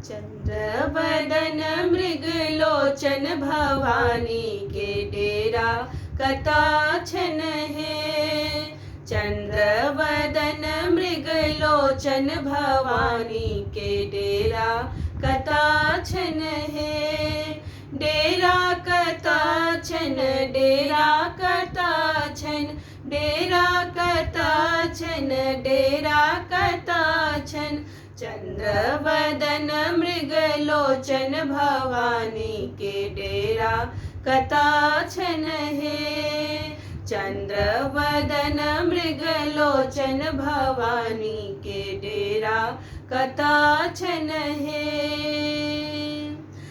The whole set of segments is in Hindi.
चंद्रवदन मृगलोचन भवानी के डेरा कताछन है। चंद्रवदन मृगलोचन भवानी के डेरा कताछन है। डेरा कताछन, डेरा कताछन, डेरा कताछन, डेरा कताछन। चंद्रवदन मृगलोचन भवानी के डेरा कताछन है। चंद्रवदन मृगलोचन भवानी के डेरा कताछन है।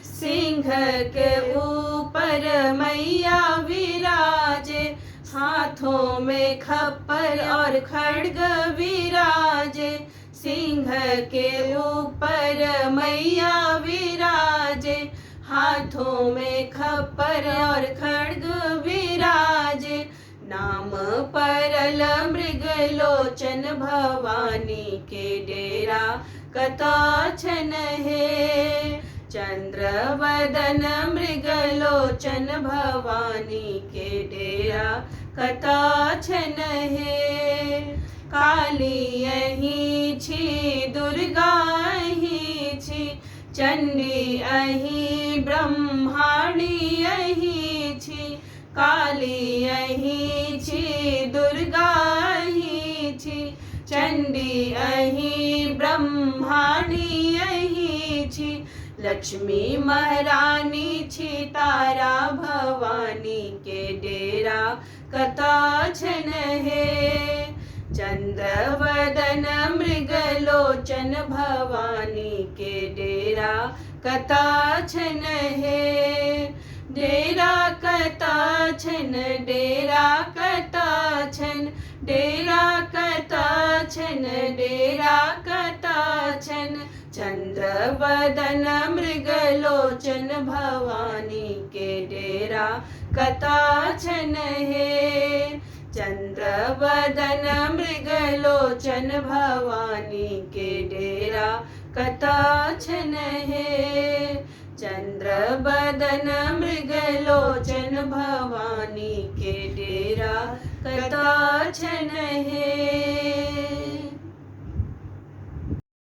सिंह के ऊपर मैया विराजे, हाथों में खप्पर और खड्ग विराजे। सिंह के ऊपर मैया विराजे, हाथों में खप्पर और खड्ग विराजे। नाम परल मृगलोचन भवानी के डेरा कताछन है। चंद्रवदन मृगलोचन भवानी के डेरा कताछन है। काली अहीं छी, दुर्गा अहीं छी, चंडी अहीं, ब्रह्माणी अहीं छी। काली अहीं छी, दुर्गा अहीं छी, चंडी अहीं, ब्रह्माणी अहीं छी। लक्ष्मी महारानी छी, तारा भवानी के डेरा कताछन है। चंद्रवदन मृगलोचन भवानी के डेरा कताछन है। डेरा कताछन, डेरा कताछन, डेरा कताछन, डेरा कताछन। चंद्रवदन मृगलोचन भवानी के डेरा कताछन है। चंद्रवदन मृगलोचन भवानी के डेरा कताछन है। चंद्रवदन मृगलोचन भवानी के डेरा कताछन है।